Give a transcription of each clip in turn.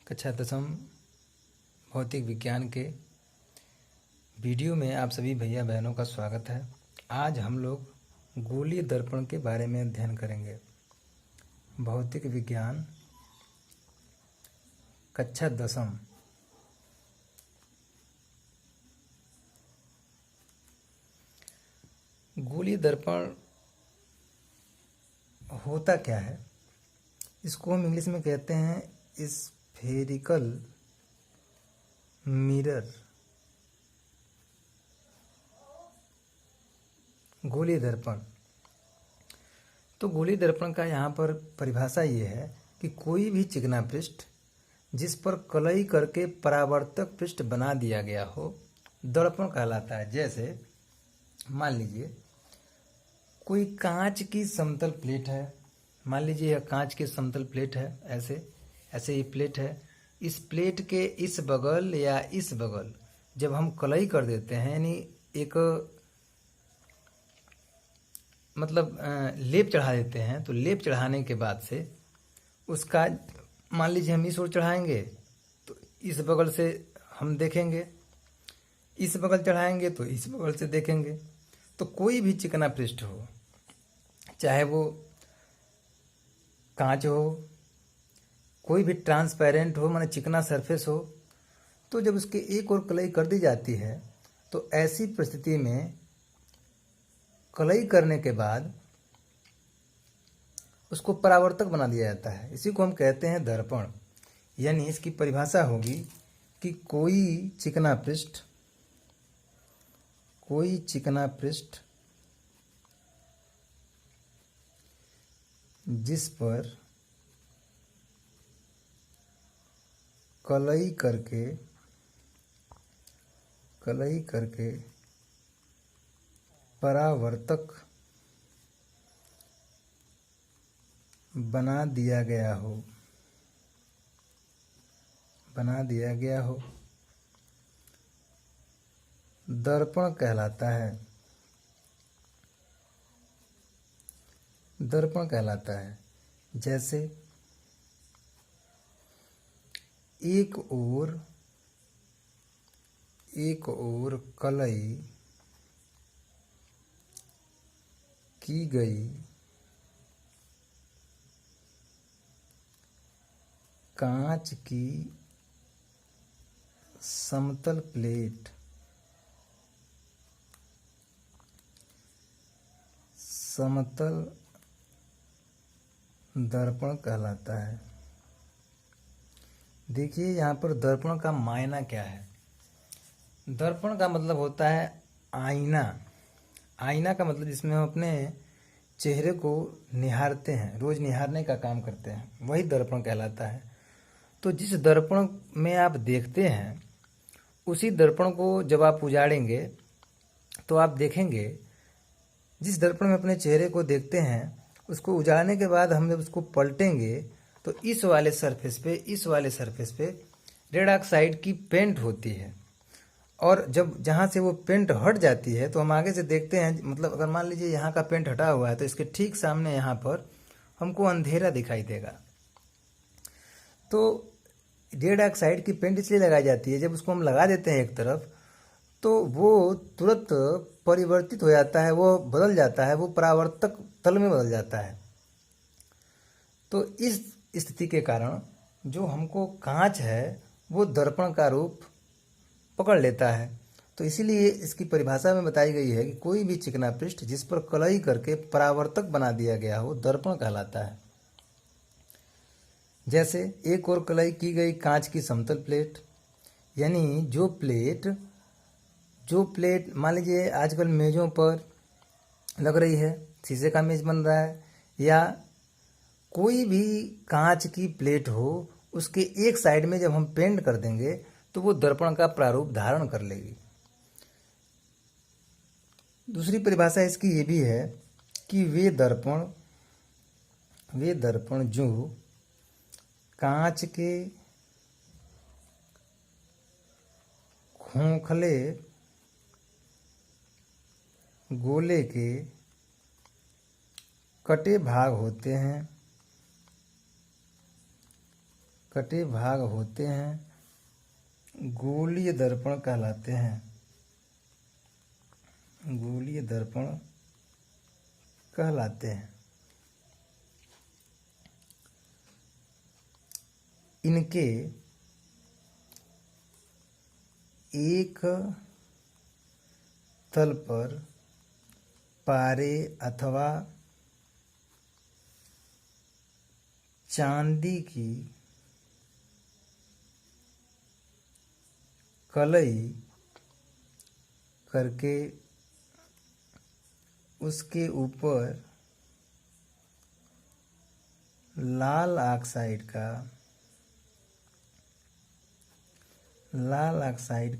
कक्षा 10वीं भौतिक विज्ञान के वीडियो में आप सभी भैया बहनों का स्वागत है। आज हम लोग गोलीय दर्पण के बारे में अध्ययन करेंगे। भौतिक विज्ञान कक्षा 10वीं। गोलीय दर्पण होता क्या है? इसको हम इंग्लिश में कहते हैं स्फेरिकल मिरर। गोलीय दर्पण। तो गोलीय दर्पण का यहाँ पर परिभाषा ये है कि कोई भी चिकना पृष्ठ जिस पर कलई करके परावर्तक पृष्ठ बना दिया गया हो दर्पण कहलाता है। जैसे मान लीजिए कोई कांच की समतल प्लेट है। मान लीजिए यह कांच की समतल प्लेट है। ऐसे ये प्लेट है। इस प्लेट के इस बगल या इस बगल जब हम कलई कर देते हैं, यानी एक लेप चढ़ा देते हैं, तो लेप चढ़ाने के बाद से उसका मान लीजिए हम इस ओर चढ़ाएंगे तो इस बगल से हम देखेंगे, इस बगल चढ़ाएंगे तो इस बगल से देखेंगे। तो कोई भी चिकना पृष्ठ हो, चाहे वो कांच हो, कोई भी ट्रांसपेरेंट हो, माने चिकना सरफेस हो, तो जब उसके एक ओर कलई कर दी जाती है तो ऐसी परिस्थिति में कलई करने के बाद उसको परावर्तक बना दिया जाता है। इसी को हम कहते हैं दर्पण। यानी इसकी परिभाषा होगी कि कोई चिकना पृष्ठ जिस पर कलई करके परावर्तक बना दिया गया हो दर्पण कहलाता है। जैसे एक ओर कलई की गई कांच की समतल प्लेट समतल दर्पण कहलाता है। देखिए यहाँ पर दर्पण का मायना क्या है। दर्पण का मतलब होता है आईना। आईना का मतलब जिसमें हम अपने चेहरे को निहारते हैं, रोज निहारने का काम करते हैं, वही दर्पण कहलाता है। तो जिस दर्पण में आप देखते हैं उसी दर्पण को जब आप उजाड़ेंगे तो आप देखेंगे, जिस दर्पण में अपने चेहरे को देखते हैं उसको उजाड़ने के बाद हम जब उसको पलटेंगे तो इस वाले सरफेस पे रेड ऑक्साइड की पेंट होती है। और जब जहाँ से वो पेंट हट जाती है तो हम आगे से देखते हैं, मतलब अगर मान लीजिए यहाँ का पेंट हटा हुआ है तो इसके ठीक सामने यहाँ पर हमको अंधेरा दिखाई देगा। तो रेड ऑक्साइड की पेंट इसलिए लगाई जाती है, जब उसको हम लगा देते हैं एक तरफ तो वो तुरंत परिवर्तित हो जाता है, वो बदल जाता है, वो परावर्तक तल में बदल जाता है। तो इस स्थिति के कारण जो हमको कांच है वो दर्पण का रूप पकड़ लेता है। तो इसीलिए इसकी परिभाषा में बताई गई है कि कोई भी चिकना पृष्ठ जिस पर कलई करके परावर्तक बना दिया गया हो दर्पण कहलाता है। जैसे एक और कलई की गई कांच की समतल प्लेट, यानी जो प्लेट मान लीजिए आजकल मेज़ों पर लग रही है, शीशे का मेज़ बन रहा है, या कोई भी कांच की प्लेट हो, उसके एक साइड में जब हम पेंट कर देंगे तो वो दर्पण का प्रारूप धारण कर लेगी। दूसरी परिभाषा इसकी ये भी है कि वे दर्पण जो कांच के खोखले गोले के कटे भाग होते हैं कटे भाग होते हैं गोलीय दर्पण कहलाते हैं। गोलीय दर्पण कहलाते हैं। इनके एक तल पर पारे अथवा चांदी की कलई करके उसके ऊपर लाल ऑक्साइड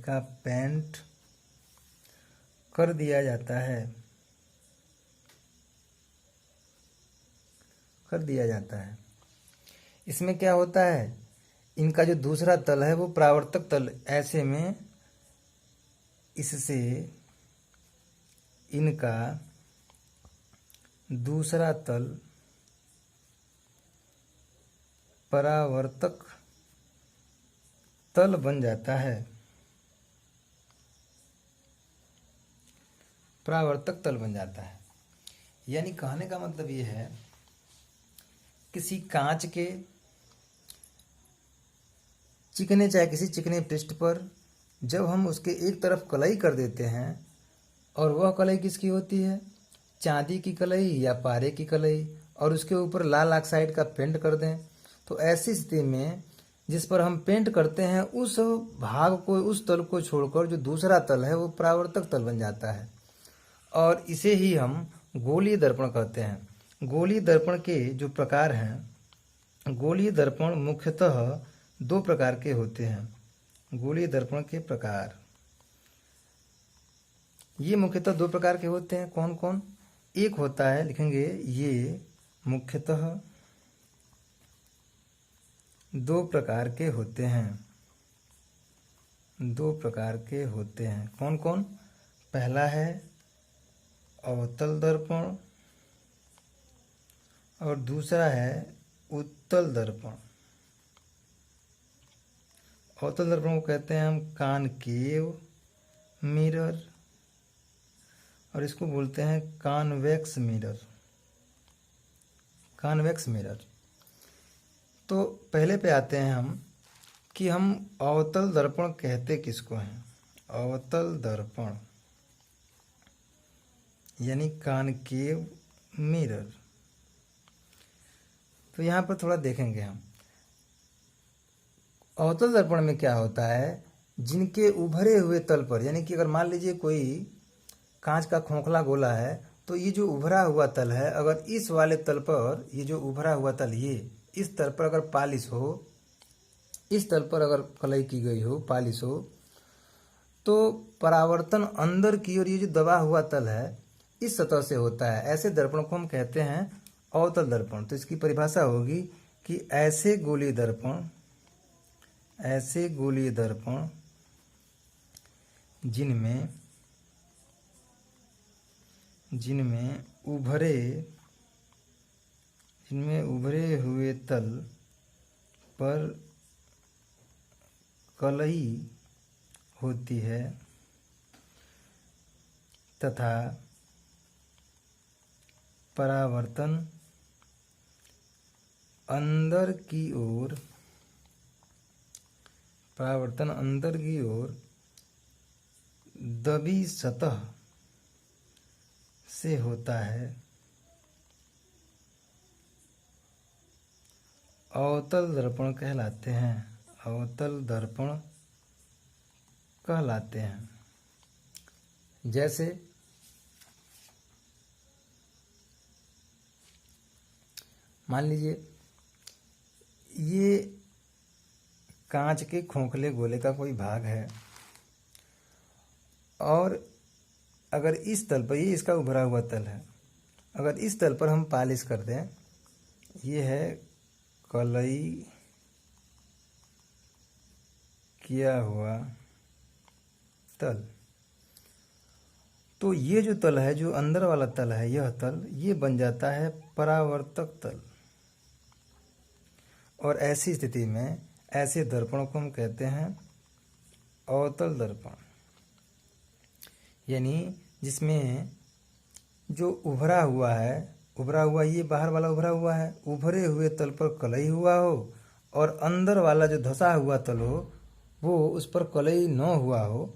का पेंट कर दिया जाता है। इसमें क्या होता है, इनका जो दूसरा तल है वो परावर्तक तल, ऐसे में इससे इनका दूसरा तल परावर्तक तल बन जाता है। परावर्तक तल बन जाता है। यानी कहने का मतलब ये है, किसी कांच के चिकने, चाहे किसी चिकने पृष्ठ पर जब हम उसके एक तरफ कलई कर देते हैं, और वह कलई किसकी होती है, चांदी की कलई या पारे की कलई, और उसके ऊपर लाल ऑक्साइड का पेंट कर दें, तो ऐसी स्थिति में जिस पर हम पेंट करते हैं उस भाग को, उस तल को छोड़कर जो दूसरा तल है वो परावर्तक तल बन जाता है, और इसे ही हम गोलीय दर्पण कहते हैं। गोलीय दर्पण के जो प्रकार हैं, गोलीय दर्पण मुख्यतः दो प्रकार के होते हैं। गोलीय दर्पण के प्रकार ये मुख्यतः दो प्रकार के होते हैं। कौन कौन? एक होता है, लिखेंगे, ये मुख्यतः दो प्रकार के होते हैं। दो प्रकार के होते हैं। कौन कौन? पहला है अवतल दर्पण और दूसरा है उत्तल दर्पण। अवतल दर्पण को कहते हैं हम कॉनकेव मिरर, और इसको बोलते हैं कॉन्वेक्स मिरर। Convex mirror. तो पहले पे आते हैं हम कि हम अवतल दर्पण कहते किसको हैं। अवतल दर्पण यानी कॉनकेव मिरर। तो यहाँ पर थोड़ा देखेंगे हम अवतल दर्पण में क्या होता है, जिनके उभरे हुए तल पर, यानी कि अगर मान लीजिए कोई कांच का खोखला गोला है, तो ये जो उभरा हुआ तल है, अगर इस वाले तल पर, ये जो उभरा हुआ तल, ये इस तल पर अगर पालिश हो, इस तल पर अगर कलई की गई हो, पालिश हो, तो परावर्तन अंदर की ओर ये जो दबा हुआ तल है इस सतह से होता है। ऐसे दर्पण को हम कहते हैं अवतल दर्पण। तो इसकी परिभाषा होगी कि ऐसे गोलीय दर्पण जिनमें उभरे हुए तल पर कलई होती है तथा परावर्तन अंदर की ओर दबी सतह से होता है, अवतल दर्पण कहलाते हैं। अवतल दर्पण कहलाते हैं। जैसे मान लीजिए ये कांच के खोखले गोले का कोई भाग है, और अगर इस तल पर, ये इसका उभरा हुआ तल है, अगर इस तल पर हम पालिश कर दें, ये है कलई किया हुआ तल, तो ये जो तल है, जो अंदर वाला तल है, यह तल, ये बन जाता है परावर्तक तल। और ऐसी स्थिति में ऐसे दर्पण को हम कहते हैं अवतल दर्पण, यानी जिसमें जो उभरा हुआ ये बाहर वाला उभरा हुआ है, उभरे हुए तल पर कलई हुआ हो, और अंदर वाला जो धंसा हुआ तल हो वो उस पर कलई न हुआ हो,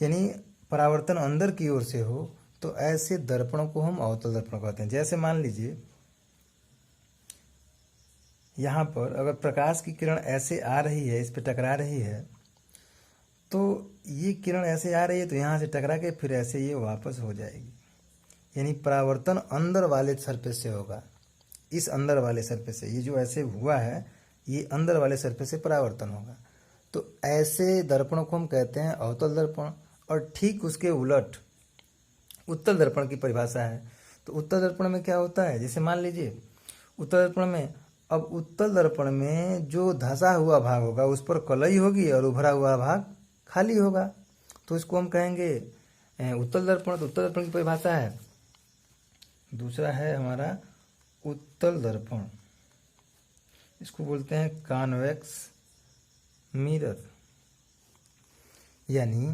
यानी परावर्तन अंदर की ओर से हो, तो ऐसे दर्पण को हम अवतल दर्पण कहते हैं। जैसे मान लीजिए यहाँ पर अगर प्रकाश की किरण ऐसे आ रही है, इस पे टकरा रही है, तो ये किरण ऐसे आ रही है तो यहाँ से टकरा के फिर ऐसे ये वापस हो जाएगी, यानी परावर्तन अंदर वाले सरफेस से होगा। इस अंदर वाले सरफेस से ये जो ऐसे हुआ है, ये अंदर वाले सरफेस से परावर्तन होगा। तो ऐसे दर्पण को हम कहते हैं अवतल दर्पण। और ठीक उसके उलट उत्तल दर्पण की परिभाषा है। तो उत्तल दर्पण में क्या होता है, जैसे मान लीजिए उत्तल दर्पण में, अब उत्तल दर्पण में जो धंसा हुआ भाग होगा उस पर कलई होगी और उभरा हुआ भाग खाली होगा, तो इसको हम कहेंगे उत्तल दर्पण। तो उत्तल दर्पण की परिभाषा है। दूसरा है हमारा उत्तल दर्पण, इसको बोलते हैं कॉन्वेक्स मिरर, यानी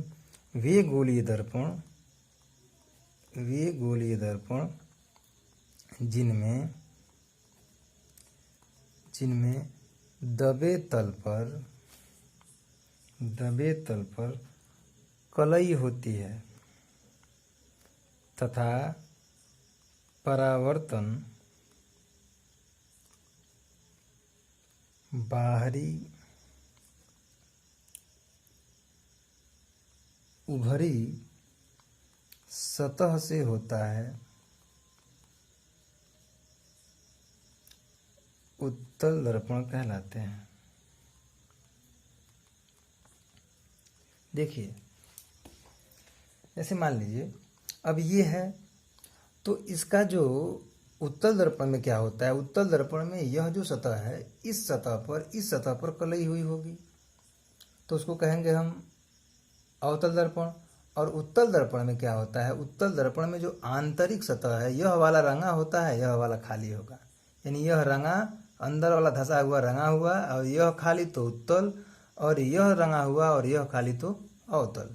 वे गोलीय दर्पण जिनमें दबे तल पर कलई होती है तथा परावर्तन बाहरी उभरी सतह से होता है, उत्तल दर्पण कहलाते हैं। देखिए जैसे मान लीजिए अब ये है, तो इसका जो उत्तल दर्पण में क्या होता है, उत्तल दर्पण में यह जो सतह है इस सतह पर कलई हुई होगी, तो उसको कहेंगे हम अवतल दर्पण। और उत्तल दर्पण में क्या होता है, उत्तल दर्पण में जो आंतरिक सतह है यह वाला रंगा होता है, यह वाला खाली होगा, यानी यह रंगा अंदर वाला धंसा हुआ रंगा हुआ और यह खाली तो उत्तल, और यह रंगा हुआ और यह खाली तो अवतल।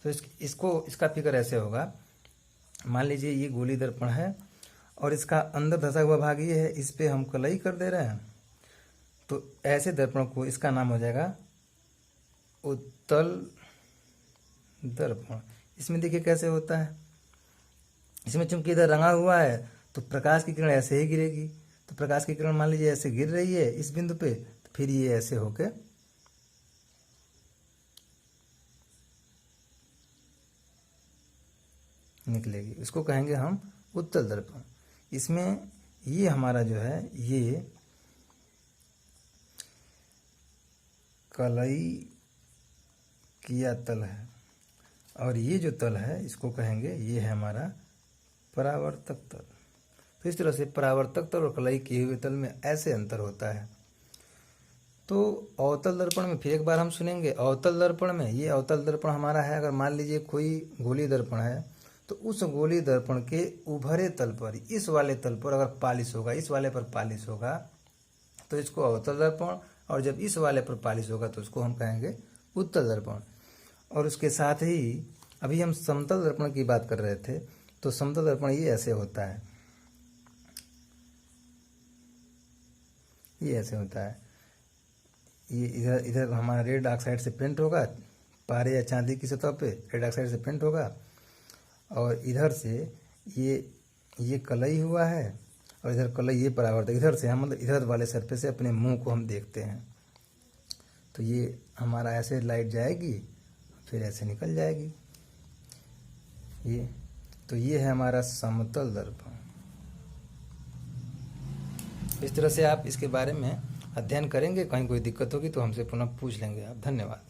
तो इसका फिगर ऐसे होगा। मान लीजिए ये गोली दर्पण है और इसका अंदर धंसा हुआ भाग ये है, इस पे हम कलई कर दे रहे हैं, तो ऐसे दर्पण को इसका नाम हो जाएगा उत्तल दर्पण। इसमें देखिए कैसे होता है, इसमें चूंकि इधर रंगा हुआ है तो प्रकाश की किरण ऐसे ही गिरेगी, तो प्रकाश की किरण मान लीजिए ऐसे गिर रही है इस बिंदु पे, तो फिर ये ऐसे होके निकलेगी, इसको कहेंगे हम उत्तल दर्पण। इसमें ये हमारा जो है ये कलई किया तल है, और ये जो तल है इसको कहेंगे ये है हमारा परावर्तक तल। तो इस तरह से परावर्तक तल और कलई किए हुए तल में ऐसे अंतर होता है। तो अवतल दर्पण में फिर एक बार हम सुनेंगे, अवतल दर्पण में ये अवतल दर्पण हमारा है, अगर मान लीजिए कोई गोली दर्पण है तो उस गोली दर्पण के उभरे तल पर, इस वाले तल पर अगर पालिश होगा, इस वाले पर पालिश होगा तो इसको अवतल दर्पण, और जब इस वाले पर पालिश होगा तो उसको हम कहेंगे उत्तल दर्पण। और उसके साथ ही अभी हम समतल दर्पण की बात कर रहे थे, तो समतल दर्पण ये ऐसे होता है, ये ऐसे होता है, ये इधर हमारा रेड ऑक्साइड से पेंट होगा, पारे या चांदी की सतह पे रेड ऑक्साइड से पेंट होगा, और इधर से ये कलई हुआ है और इधर कलई ये परावर्तक, इधर से हम मतलब इधर वाले सरफेस से अपने मुंह को हम देखते हैं, तो ये हमारा ऐसे लाइट जाएगी फिर ऐसे निकल जाएगी ये। तो ये है हमारा समतल दर्पण। इस तरह से आप इसके बारे में अध्ययन करेंगे, कहीं कोई दिक्कत होगी तो हमसे पुनः पूछ लेंगे आप। धन्यवाद।